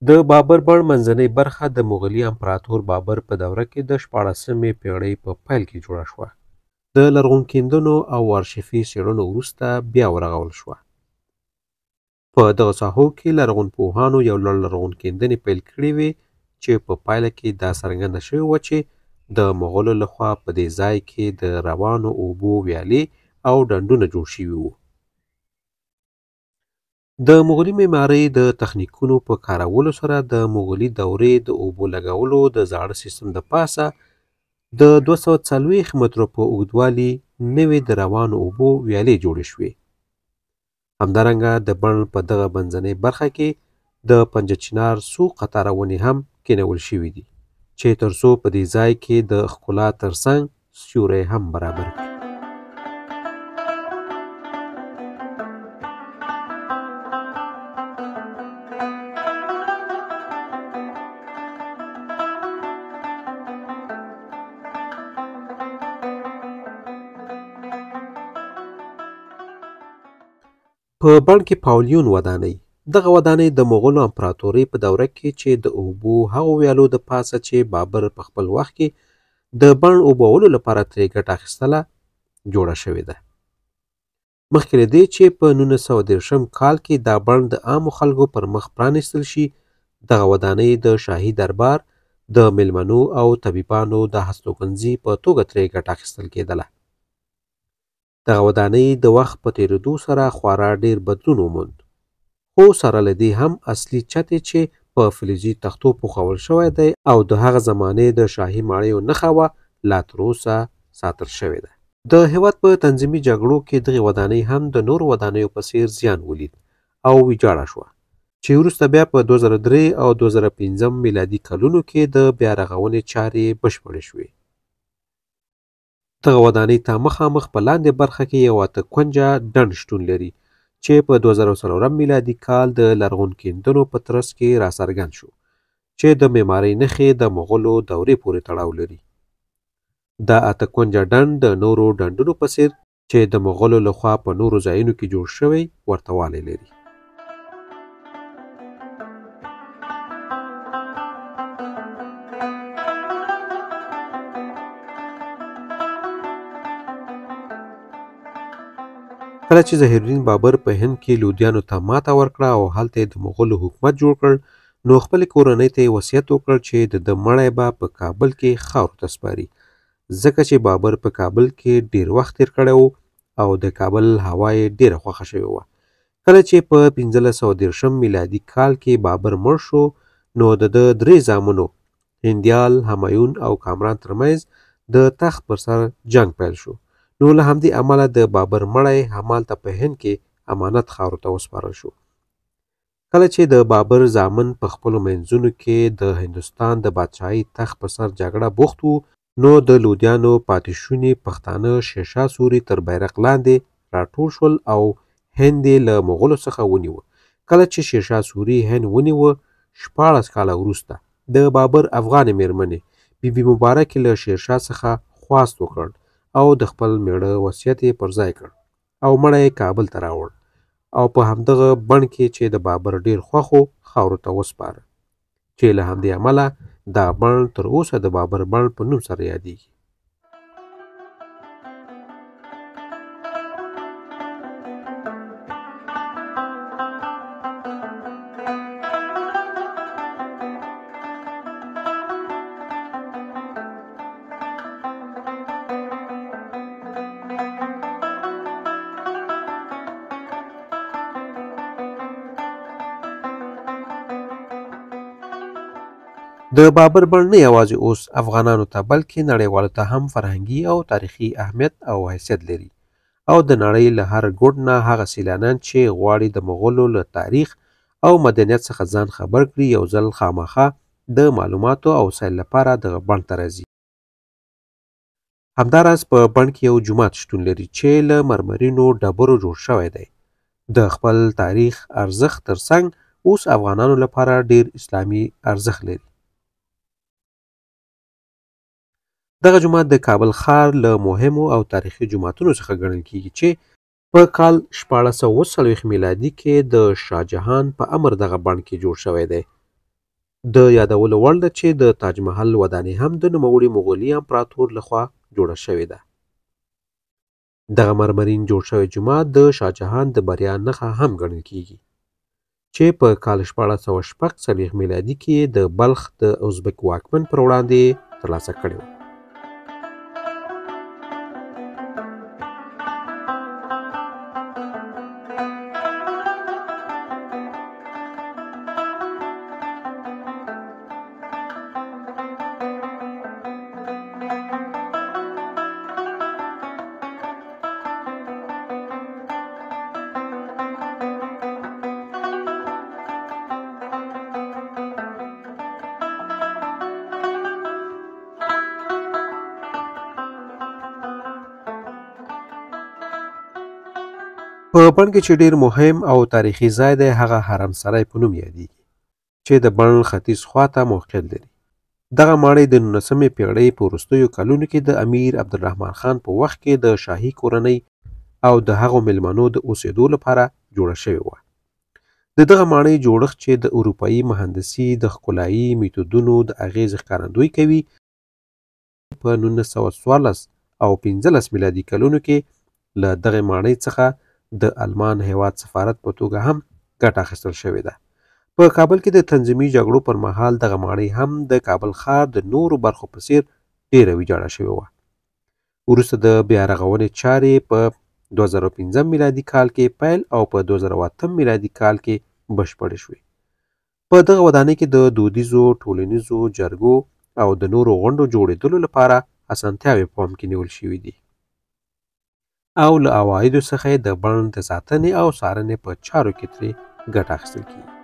د بابر بڼ منځنۍ برخه د مغلي امپراتور بابر په دوره کې د 14مې پېړۍ په پیل کې جوړه شوه. د لرغونکیندنو او آرشیفي څېړنو وروسته بیا ورغول شوه. په دغه ساحو کې لرغونپوهانو یو لړ لرغونکیندنې پیل کړې وې چې په پایله کې دا څرګنده شوې وه چې د مغولو لخوا په دې ځای کې د روانو اوبو ویالې او ډنډونه جوړ شوي وو. د مغلي معمارۍ د تخنیکونو په کارولو سره د مغلي دورې د اوبو لګولو د زاړه سیستم د پاسه د 240 مترو په اوږدوالي نوې د روانو اوبو ویالې جوړې شوې. همدارنګه د بڼ په دغه منځنۍ برخه کې د پنجچنار څو قطاره ونې هم کینول شوي دي چې ترڅو په دې ځای کې د ښکلا ترڅنګ سیوری هم برابر کړي. په بڼ کې پاولیون ودانۍ. دغه ودانۍ د مغولو امپراتورۍ په دوره کې چې د اوبو هغو ویالو د پاسه چې بابر په خپل وخت کې د بڼ اوبولو لپاره ترې ګټه اخیستله جوړه شوې ده. مخکې له دې چې په 1913 کال کې دا بڼ د عامو خلکو پر مخ پرانیستل شي، دغه ودانۍ د شاهي دربار د میلمنو او طبیبانو د هستوګنځي په توګه ترې ګټه اخیستل کېدله. دغه ودانۍ د وخت په تېرېدو سره خورا ډېر بدلون وموند، خو سره له دې هم اصلي چت یې چې په فلزي تختو پوښل شوی دی او د هغه زمانې د شاهي ماڼیو نښه وه، لا تراوسه ساتل شوې ده. د هېواد په تنظیمي جګړو کې دغې ودانۍ هم د نورو ودانیو په څېر زیان ولید او ویجاړه شوه، چې وروسته بیا په 2003 او 2005 میلادي کلونو کې د بیا رغونې چارې بشپړې شوې. دغه ودانۍ ته مخامخ په لاندې برخه کې یو 8 کونجه ډنډ شتون لري چې په 2004 میلادي کال د لرغونکیندنو په ترڅ کې راڅرګند شو، چې د معمارۍ نښې د مغولو دورې پورې تړاو لري. دا 8 کونجه ډنډ د نورو ډنډونو په څېر چې د مغولو لخوا په نورو ځایونو کې جوړ شوی ورته والی لري. کله چې ظهیرالدین بابر په هند کې لودیانو ته ماته ورکړه او هلته یې د مغولو حکومت جوړ کړ، نو خپلې کورنۍ ته یې وصیت وکړ چې د ده مړی به په کابل کې خاورو ته سپاري، ځکه چې بابر په کابل کې ډېر وخت تېر کړی و او د کابل هوا یې ډېره خوښه شوې وه. کله چې په 1513 میلادي کال کې بابر مړ شو، نو د ده 3 زامنو هندیال، همایون او کامران ترمنځ د تخت پر سر جنگ پیل شو. نو له همدې امله د بابر مړی همالته په هند کې امانت خاورو ته وسپارل شو. کله چې د بابر زامن په خپلو منځونو کې د هندوستان د بادشاهۍ تخت په سر جګړه بوخت وو، نو د لودیانو پاتې شوني پښتانه شیرشاه سوري تر بیرغ لاندې راټول شول او هند یې له مغولو څخه ونیوه. کله چې شیرشاه سوري هند ونیوه، 14 کاله وروسته د بابر افغانې مېرمنې بي بي مبارکې له شیرشاه څخه خواست وکړ او د خپل میړه وصیت یې پر ځای کړ او مړی یې کابل ته راوړ او په همدغه بڼ کې چې د بابر ډېر خوښ و خاورو ته وسپاره، چې له همدې امله دا بڼ تر اوسه د بابر بڼ په نوم سره یادیږي. د بابر بڼ نه یوازې اوس افغانانو ته بلکې نړیوالو ته هم فرهنګي او تاریخي اهمیت او حیثیت لري او د نړۍ له هر ګوټ نه هغه سیلانیان چې غواړي د مغولو له تاریخ او مدنیت څخه ځان خبر کړي یو ځل خامخا د معلوماتو او سیل لپاره دغه بڼ ته راځي. همداراز په بڼ کې یو جومات شتون لري چې له مرمرینو ډبرو جوړ شوی دی. د خپل تاریخ ارزښت ترڅنګ اوس افغانانو لپاره ډیر اسلامي ارزښت لري. دغه جومات د کابل ښار له مهمو او تاریخي جوماتونو څخه ګڼل کیږي چې په کال 1440 میلادي کې د شاه جهان په امر دغه بڼ کې جوړ شوی دی. د یادولو وړ ده چې د تاج محل ودانۍ هم د نوموړي مغولي امپراتور لخوا جوړه شوې ده. دغه مرمرین جوړ شوی جومات د شاهجهان د بریا نښه هم ګڼل کیږي چې په کال 1440 میلادي کې د بلخ د ازبک واکمن پر وړاندې ترلاسه کړی و. په بڼ کې چې ډیر مهم او تاریخي ځای دی هغه حرم سرای په نوم یادیږي چې د بڼ ختیځ خواته موقعیت لري. دغه ماڼۍ د 19مې پیړۍ په وروستیو کلونو کې د امیر عبدالرحمن خان په وخت کې د شاهي کورنۍ او د هغو میلمنو د اوسېدو لپاره جوړه شوې وه. د دغه ماڼۍ جوړښت چې د اروپایي مهندسي د ښکلایي میتودونو د اغیز ښکارندویي کوي په 1914 او 15 میلادي کلونو کې له دغه ماڼۍ څخه د آلمان هیواد سفارت په توګه هم ګټه اخیستل شوې ده. په کابل کې د تنظیمي جګړو پر مهال دغه ماڼۍ هم د کابل ښار د نورو برخو په څیر ډیره ویجاړه شوې وه. وروسته د بیا رغونې چارې په 2015 میلادي کال کې پیل او په 2008 میلادي کال کې بشپړې شوې. په دغه ودانۍ کې د دودیزو ټولنیزو جرګو او د نورو غونډو جوړېدلو لپاره اسانتیاوې په پام کې نیول شوي دي او له عوایدو څخه د بڼ د ساتنې او څارنې په چارو کې ترې ګټه اخیستل کیږي.